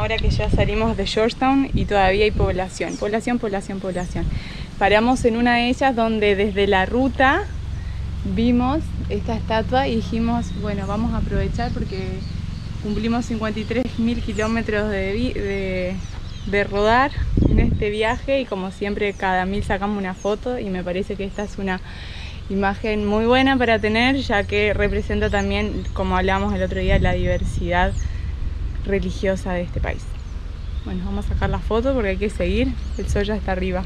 ahora que ya salimos de Georgetown y todavía hay población. Paramos en una de ellas donde desde la ruta vimos esta estatua y dijimos, bueno, vamos a aprovechar porque cumplimos 53.000 kilómetros de rodar en este viaje y como siempre cada 1000 sacamos una foto y me parece que esta es una imagen muy buena para tener, ya que representa también, como hablábamos el otro día, la diversidad religiosa de este país. Bueno, vamos a sacar la foto porque hay que seguir, el sol ya está arriba.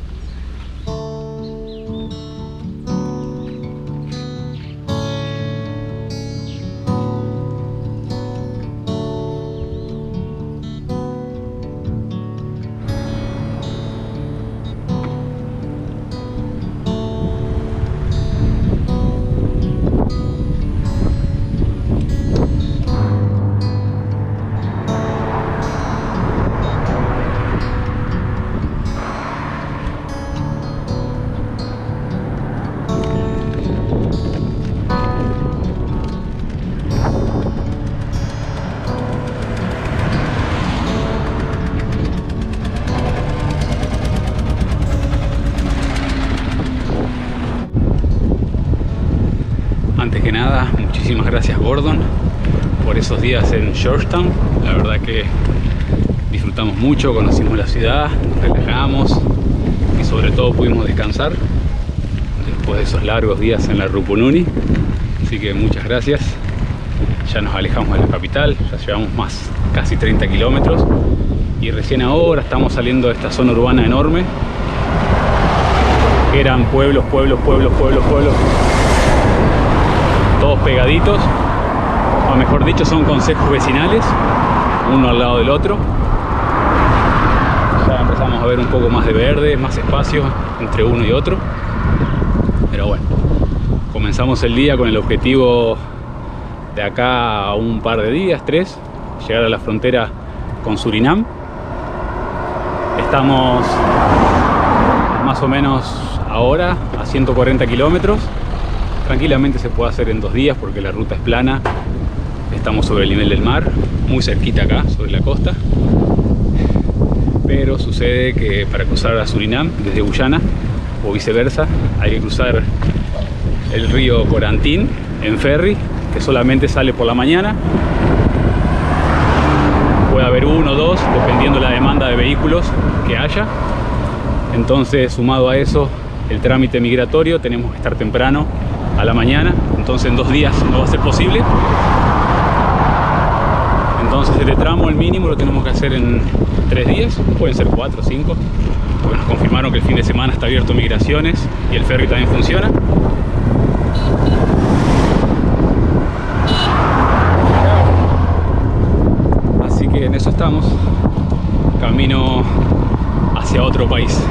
Antes que nada, muchísimas gracias Gordon por esos días en Georgetown. La verdad que disfrutamos mucho, conocimos la ciudad, nos relajamos y sobre todo pudimos descansar después de esos largos días en la Rupununi. Así que muchas gracias. Ya nos alejamos de la capital, ya llevamos casi 30 kilómetros y recién ahora estamos saliendo de esta zona urbana enorme. Eran pueblos, todos pegaditos, o mejor dicho son consejos vecinales, uno al lado del otro. Ya empezamos a ver un poco más de verde, más espacio entre uno y otro, pero bueno, comenzamos el día con el objetivo de acá a un par de días, 3, llegar a la frontera con Surinam. Estamos más o menos ahora a 140 kilómetros. Tranquilamente se puede hacer en 2 días porque la ruta es plana. Estamos sobre el nivel del mar, muy cerquita acá, sobre la costa. Pero sucede que para cruzar a Surinam desde Guyana o viceversa hay que cruzar el río Corantín en ferry, que solamente sale por la mañana. Puede haber 1 o 2 dependiendo de la demanda de vehículos que haya. Entonces, sumado a eso, el trámite migratorio, tenemos que estar temprano a la mañana, entonces en 2 días no va a ser posible. Entonces este tramo, el mínimo, lo tenemos que hacer en 3 días, pueden ser 4 o 5, porque nos confirmaron que el fin de semana está abierto migraciones y el ferry también funciona. Así que en eso estamos, camino hacia otro país.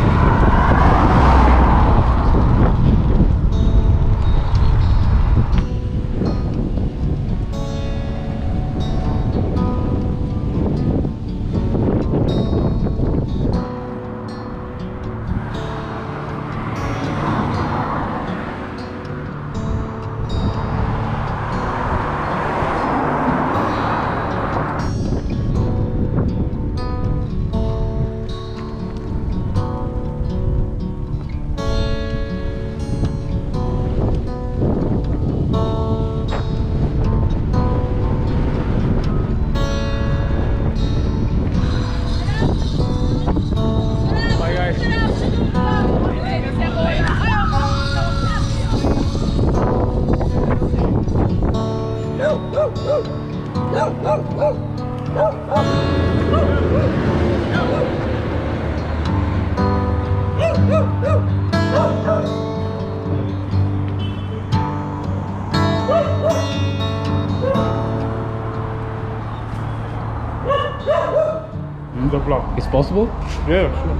The block. ¿Es posible? Yeah, sure.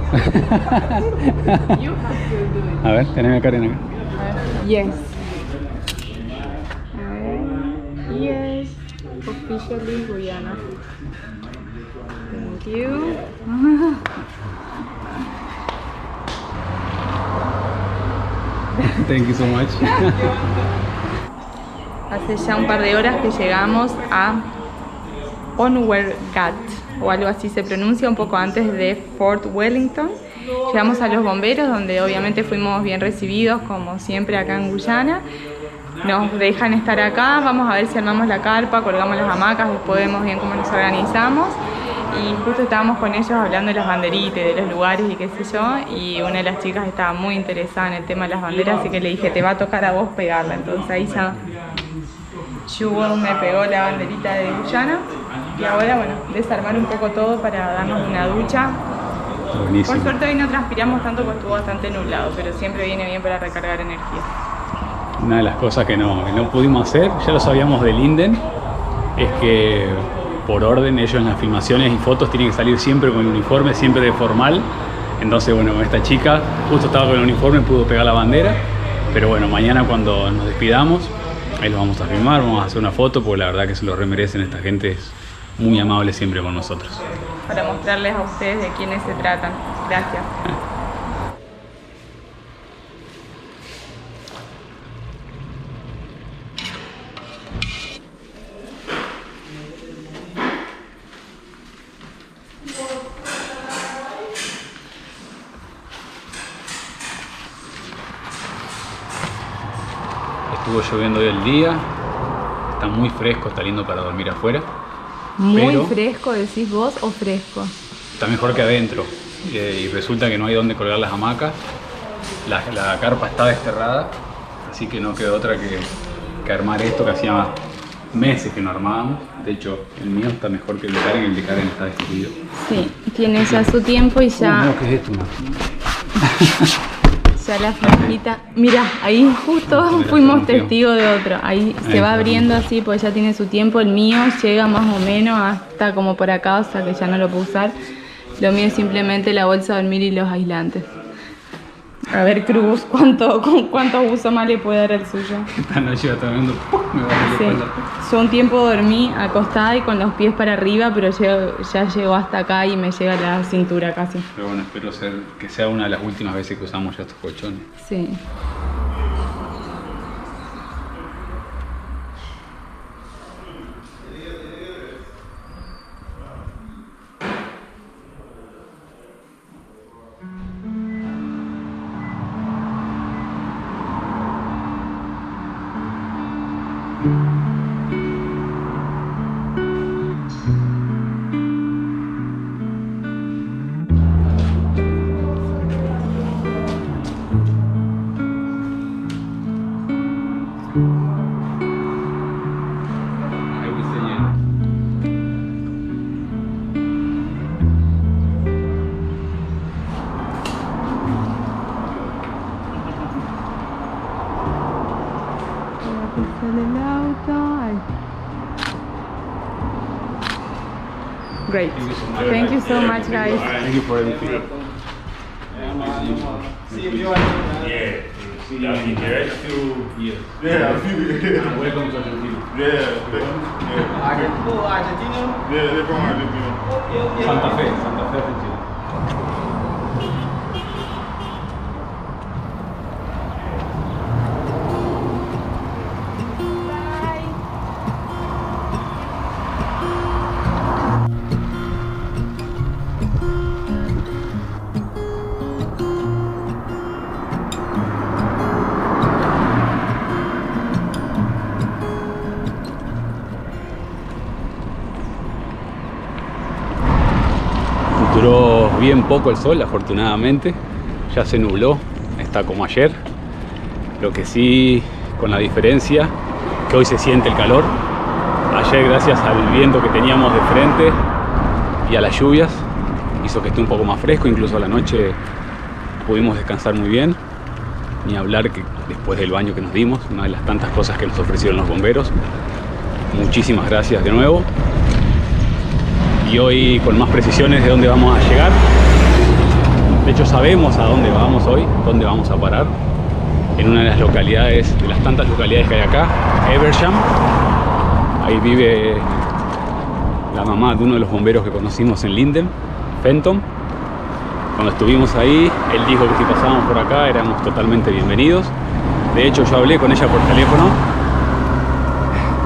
You have to do it. A ver, teneme a Karen acá. Yes. Yes. Officially Guyana. Thank you. Thank you so much. Hace ya un par de horas que llegamos a Onwergat. o algo así se pronuncia, un poco antes de Fort Wellington. Llegamos a los bomberos, donde obviamente fuimos bien recibidos, como siempre acá en Guyana. Nos dejan estar acá, vamos a ver si armamos la carpa, colgamos las hamacas, después vemos bien cómo nos organizamos. Y justo estábamos con ellos hablando de las banderitas, de los lugares y qué sé yo, y una de las chicas estaba muy interesada en el tema de las banderas, así que le dije, te va a tocar a vos pegarla. Entonces ahí ya Jewel me pegó la banderita de Guyana, y ahora bueno, desarmar un poco todo para darnos una ducha. Buenísimo. Por suerte hoy no transpiramos tanto porque estuvo bastante nublado, pero siempre viene bien para recargar energía. Una de las cosas que no pudimos hacer, ya lo sabíamos de Linden, es que por orden ellos en las filmaciones y fotos tienen que salir siempre con el uniforme, siempre de formal. Entonces bueno, esta chica justo estaba con el uniforme, pudo pegar la bandera. Pero bueno, mañana cuando nos despidamos, ahí lo vamos a filmar, vamos a hacer una foto, porque la verdad que se lo remerecen. Esta gente es muy amable siempre con nosotros. Para mostrarles a ustedes de quiénes se tratan. Gracias. Estuvo lloviendo hoy el día, está muy fresco, está lindo para dormir afuera. ¿Muy fresco decís vos o fresco? Está mejor que adentro, y resulta que no hay donde colgar las hamacas. La carpa está desterrada, así que no quedó otra que armar esto que hacía meses que no armábamos. De hecho, el mío está mejor que el de Karen está destruido. Sí, tiene ya su tiempo y ya... No, ¿qué es esto? Ya la franjita, mira, ahí justo fuimos testigos de otro. Ahí se va abriendo así, pues ya tiene su tiempo. El mío llega más o menos hasta como por acá, o sea que ya no lo puedo usar. Lo mío es simplemente la bolsa de dormir y los aislantes. A ver, Cruz, ¿cuánto uso más le puede dar el suyo? Esta noche va a estar viendo, me va a dar la espalda. Yo un tiempo dormí acostada y con los pies para arriba, pero ya llegó hasta acá y me llega a la cintura casi. Pero bueno, espero que sea una de las últimas veces que usamos ya estos colchones. Sí. Great. Thank you so much, guys. Thank you for everything. Yeah. Welcome to Argentina. Argentina? Yeah, they're from Argentina. Santa Fe, Argentina. Duró bien poco el sol, afortunadamente, ya se nubló, está como ayer. Lo que sí, con la diferencia, que hoy se siente el calor. Ayer, gracias al viento que teníamos de frente y a las lluvias, hizo que esté un poco más fresco, incluso a la noche pudimos descansar muy bien. Ni hablar que después del baño que nos dimos, una de las tantas cosas que nos ofrecieron los bomberos. Muchísimas gracias de nuevo. Y hoy con más precisiones de dónde vamos a llegar. De hecho sabemos a dónde vamos hoy, dónde vamos a parar. En una de las localidades, de las tantas localidades que hay acá, Eversham. Ahí vive la mamá de uno de los bomberos que conocimos en Linden, Fenton. Cuando estuvimos ahí, él dijo que si pasábamos por acá éramos totalmente bienvenidos. De hecho yo hablé con ella por teléfono.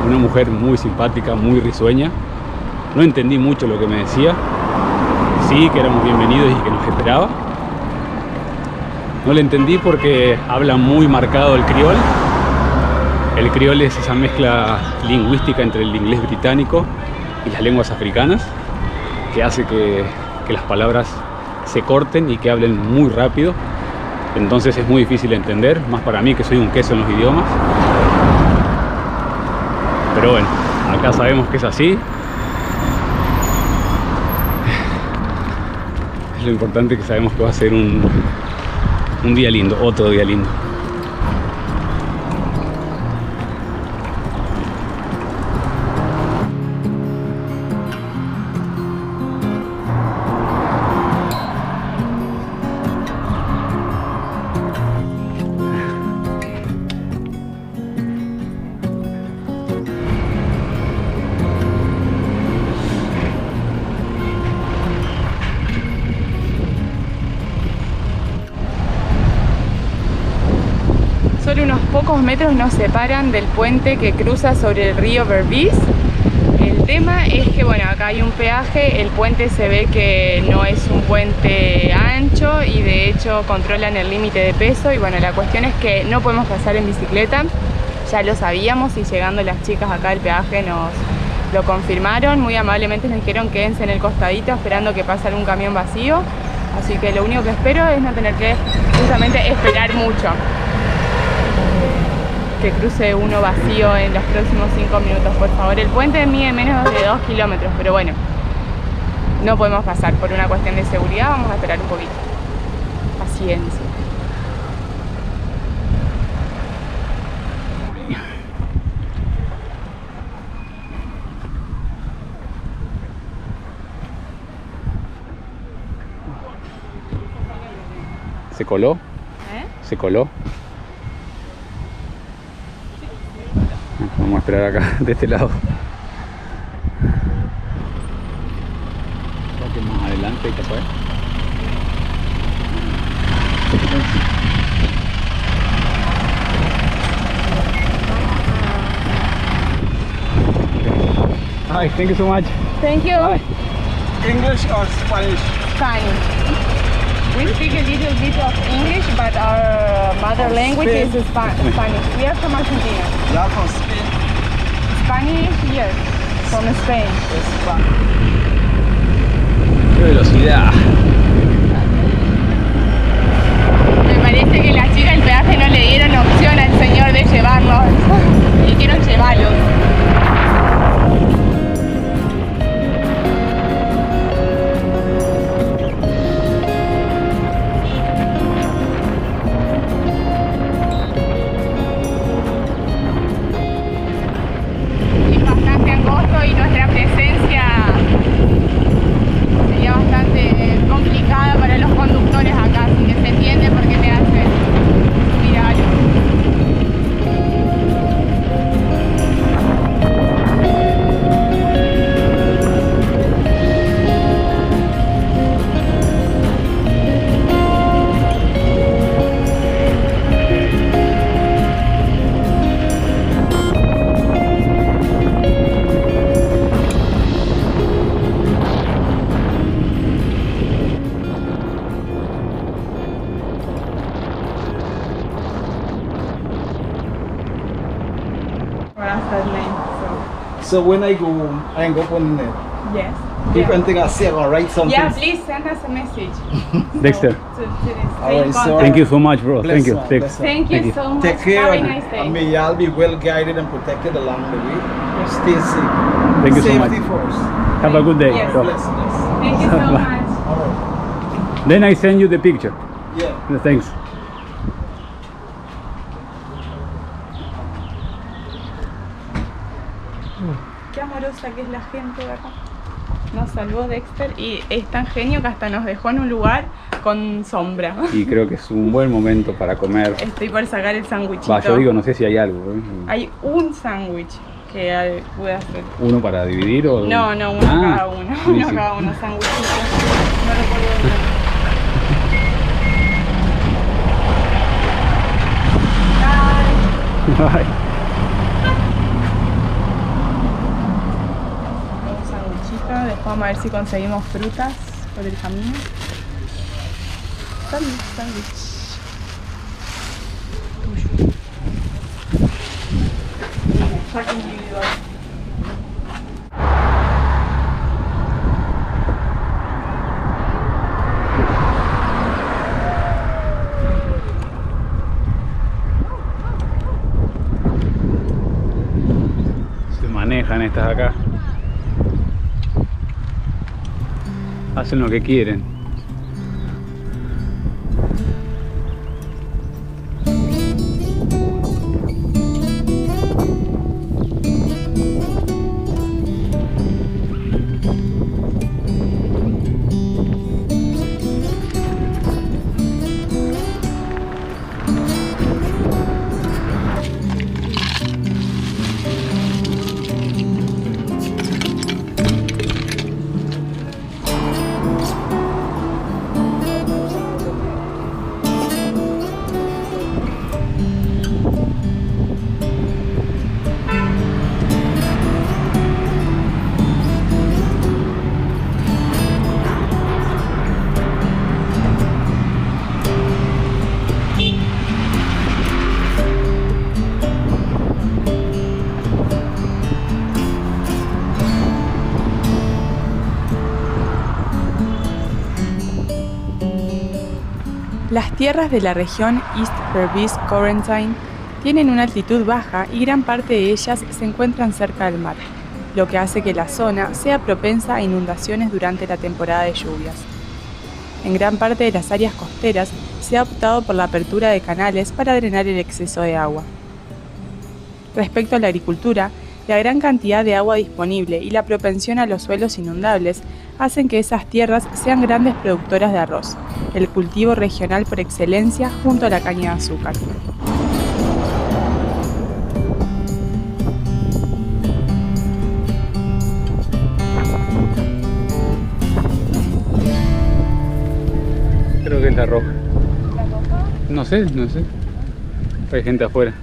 Una mujer muy simpática, muy risueña. No entendí mucho lo que me decía, sí, que éramos bienvenidos y que nos esperaba. No le entendí porque habla muy marcado el criol. El criol es esa mezcla lingüística entre el inglés británico y las lenguas africanas, que hace que las palabras se corten y que hablen muy rápido. Entonces es muy difícil de entender, más para mí que soy un queso en los idiomas. Pero bueno, acá sabemos que es así. Es lo importante, que sabemos que va a ser un día lindo, otro día lindo. Solo unos pocos metros nos separan del puente que cruza sobre el río Berbice. El tema es que, bueno, acá hay un peaje, el puente se ve que no es un puente ancho y de hecho controlan el límite de peso, y bueno, la cuestión es que no podemos pasar en bicicleta, ya lo sabíamos, y llegando las chicas acá al peaje nos lo confirmaron, muy amablemente nos dijeron quédense en el costadito esperando que pase algún camión vacío, así que lo único que espero es no tener que justamente esperar mucho, que cruce uno vacío en los próximos 5 minutos, por favor. El puente mide menos de 2 kilómetros, pero bueno, no podemos pasar por una cuestión de seguridad, vamos a esperar un poquito. Paciencia. ¿Se coló? ¿Se coló? Vamos a esperar acá, de este lado. Un poco más adelante, ¿qué fue? Hi, thank you so much. Thank you. Bye. English or Spanish? Spanish. We speak a little bit of English, but our mother language is Spanish. We are from Argentina. You are from Spain? Spanish, yes, from Spain. ¡Qué velocidad! Me parece que las chicas del peaje no le dieron opción al señor de llevarlos. Y quiero llevarlos. Y nuestra presencia sería bastante complicada para los conductores acá, así que se entiende por qué me hace subir a algo. So when I go on Yes. different thing I say or write something. Yeah, please send us a message. Dexter. To this Alright, so- Thank you so much, bro. Bless Thank you. you, Thank bless you. Thank you so much. Take care Have a and, nice day. and may y'all be well guided and protected along the way. Stay safe. Thank you so Safety much. first. Have a good day. Yes. So, Bless. Thank you so much. Alright. then I send you the picture. Yeah. Thanks. Qué amorosa que es la gente de acá. Nos salvó Dexter y es tan genio que hasta nos dejó en un lugar con sombra. Y creo que es un buen momento para comer. Estoy por sacar el sándwichito. Va, yo digo, no sé si hay algo. Hay un sándwich que pude hacer. ¿Uno para dividir o...? No, uno cada uno. Uno buenísimo. cada uno, sándwichito. No recuerdo el nombre. Ay. Un sándwichito, después vamos a ver si conseguimos frutas. por el camino. Sándwich. Tuyo. Saco individual. Se manejan estas acá. Hacen lo que quieren. Las tierras de la región East Berbice-Corentyne tienen una altitud baja y gran parte de ellas se encuentran cerca del mar, lo que hace que la zona sea propensa a inundaciones durante la temporada de lluvias. En gran parte de las áreas costeras se ha optado por la apertura de canales para drenar el exceso de agua. Respecto a la agricultura, la gran cantidad de agua disponible y la propensión a los suelos inundables hacen que esas tierras sean grandes productoras de arroz, el cultivo regional por excelencia junto a la caña de azúcar. Creo que es la roja. ¿La roja? No sé. Hay gente afuera.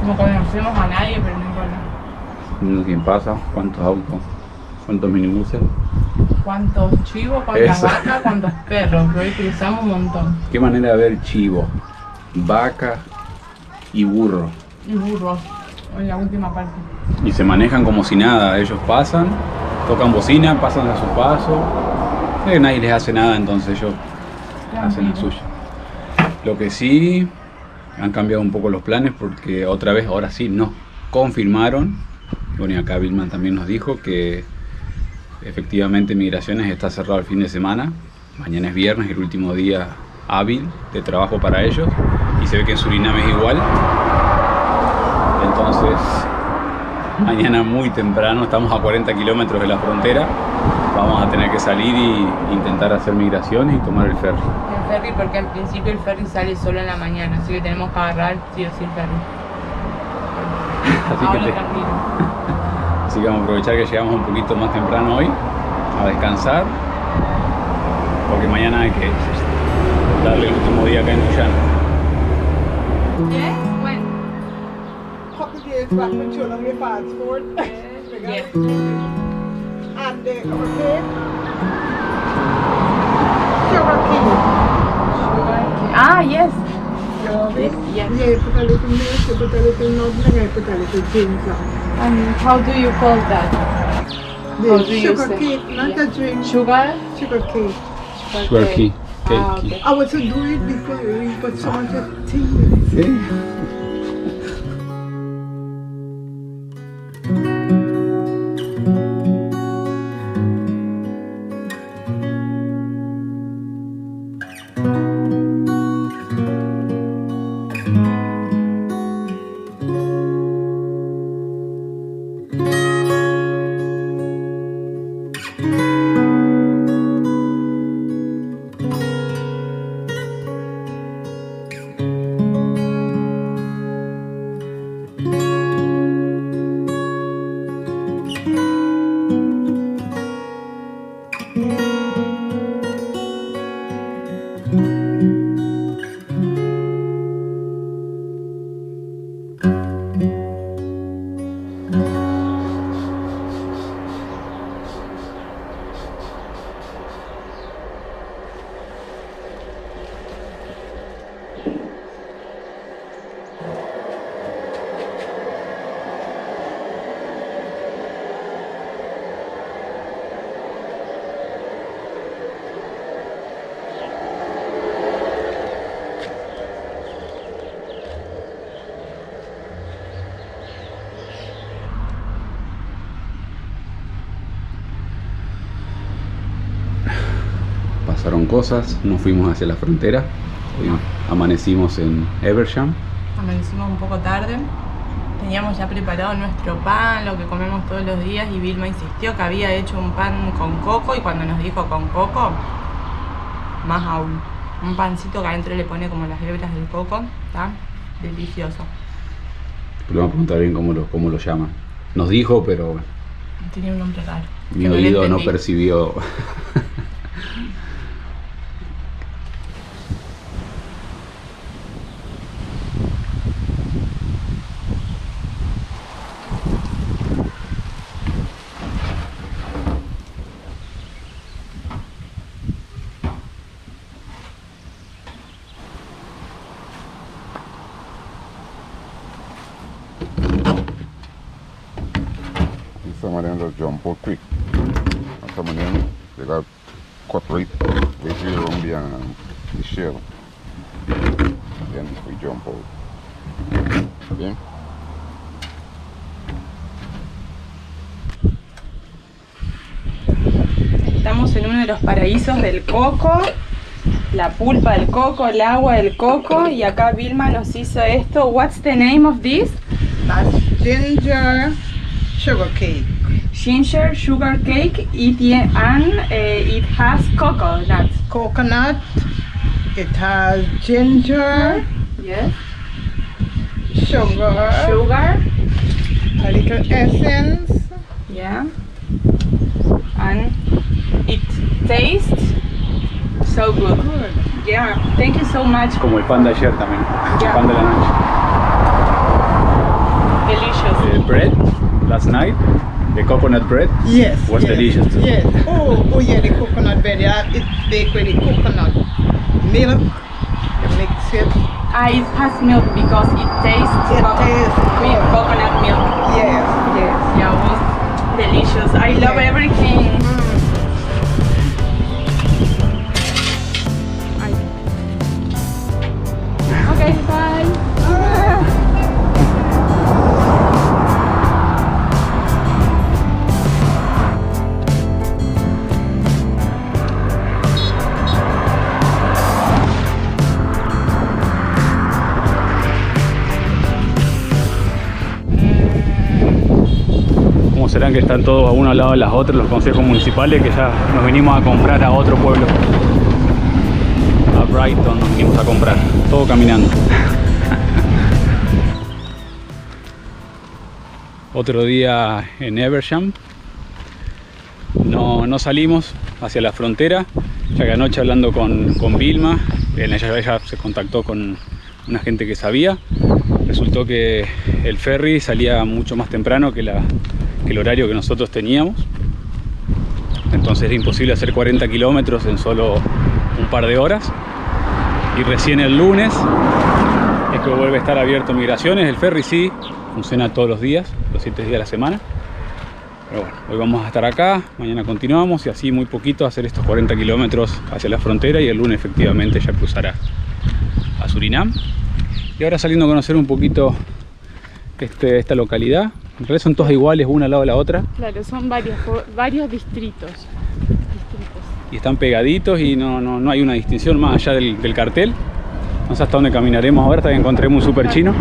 No conocemos a nadie, pero no importa. ¿Quién pasa? ¿Cuántos autos? ¿Cuántos minibuses? ¿Cuántos chivos? ¿Cuántas vacas? ¿Cuántos perros? Pero hoy cruzamos un montón. Qué manera de ver chivo, vaca y burro. Y burros, en la última parte. Y se manejan como si nada. Ellos pasan, tocan bocina, pasan a su paso. Nadie les hace nada, entonces ellos hacen lo suyo. Lo que sí, han cambiado un poco los planes porque otra vez, ahora sí, no, confirmaron, bueno, y acá Vilman también nos dijo que efectivamente Migraciones está cerrado el fin de semana. Mañana es viernes, el último día hábil de trabajo para ellos, y se ve que en Surinam es igual. Entonces mañana muy temprano, estamos a 40 kilómetros de la frontera. Vamos a tener que salir e intentar hacer migraciones y tomar el ferry. El ferry, porque al principio el ferry sale solo en la mañana, así que tenemos que agarrar sí o sí el ferry. Tranquilo. Así que vamos a aprovechar que llegamos un poquito más temprano hoy a descansar, porque mañana hay que darle el último día acá en Guyana. Yes, when? Couple days back when showed them your passport. Yes. And the cake. Sugar cake. Ah, yes. Yes. Yes. Yeah, you put a little milk, you put a little nutmeg, you put a little ginger. And how do you call that? How do The you sugar say? cake, not a drink. Sugar? Sugar cake. Sugar cake. Ah, okay. I was to do it before you put so much tea in it. ¿Sí? Pasaron cosas, nos fuimos hacia la frontera. Hoy amanecimos en Eversham. Amanecimos un poco tarde. Teníamos ya preparado nuestro pan, lo que comemos todos los días, y Vilma insistió que había hecho un pan con coco, y cuando nos dijo con coco, más aún. Un pancito que adentro le pone como las hebras del coco, está delicioso. Le vamos a preguntar bien cómo lo llaman. Nos dijo, pero Tenía un nombre raro. mi Que le oído no entendí. percibió. Some of them just jump out quick. And some of them, they got cut right here around the shell. Then we jump out. Okay? Estamos en uno de los paraísos del coco, la pulpa del coco, el agua del coco, y acá Vilma nos hizo esto. What's the name of this? That's ginger sugar cake. Ginger sugar cake, it has coconut. Coconut. It has ginger, Yes. sugar, Sugar. a little essence. Yeah. And it tastes so good. Yeah. Thank you so much. Como el pan de ayer también. Ya. El pan de la noche. Delicious. Bread last night, the coconut bread Yes. was yes, delicious too. Yes. Oh yeah, the coconut bread. Yeah, it's baked with the coconut milk. You mix it. It has milk because it tastes It tastes with good. coconut milk. Yes. Yes. Yeah, it was delicious. I love Yeah. everything. Okay, bye. que están todos a uno al lado de las otras, los consejos municipales, que ya nos venimos a comprar a otro pueblo. A Brighton nos vinimos a comprar, todo caminando. Otro día en Eversham. No salimos hacia la frontera, ya que anoche hablando con Vilma, ella se contactó con una gente que sabía. Resultó que el ferry salía mucho más temprano que el horario que nosotros teníamos. Entonces era imposible hacer 40 kilómetros en solo un par de horas. Y recién el lunes es que vuelve a estar abierto migraciones. El ferry sí funciona todos los días, los 7 días de la semana. Pero bueno, hoy vamos a estar acá, mañana continuamos y así muy poquito hacer estos 40 kilómetros hacia la frontera y el lunes efectivamente ya cruzará a Surinam. Y ahora saliendo a conocer un poquito esta localidad. En realidad son todas iguales, una al lado de la otra. Claro, son varios distritos. Y están pegaditos y no hay una distinción más allá del cartel. No sé hasta dónde caminaremos ahora, hasta que encontremos un super chino.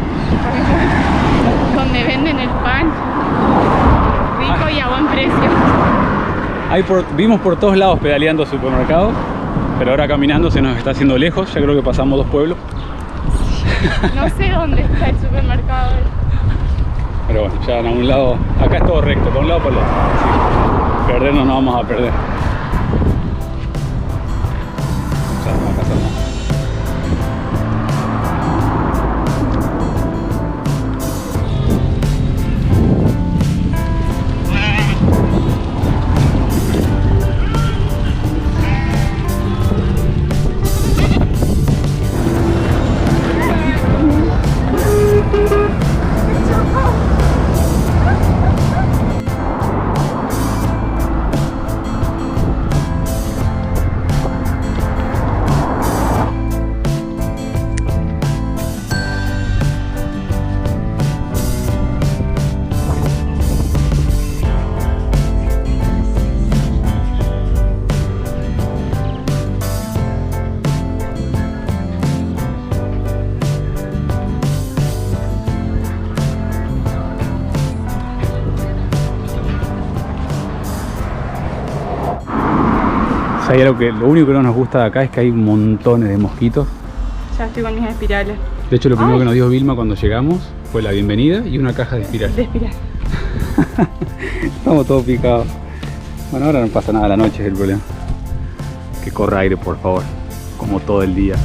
Donde venden el pan rico y a buen precio. Vimos por todos lados pedaleando supermercados, pero ahora caminando se nos está haciendo lejos. Ya creo que pasamos 2 pueblos. No sé dónde está el supermercado. Pero bueno, ya en un lado, acá es todo recto, de un lado para el otro. Así, perdernos no vamos a perder. Lo único que no nos gusta de acá es que hay montones de mosquitos. Ya estoy con mis espirales. De hecho, lo primero que nos dio Vilma cuando llegamos fue la bienvenida y una caja de espirales. Estamos todos picados. Bueno, ahora no pasa nada, la noche es el problema. Que corra aire, por favor, como todo el día.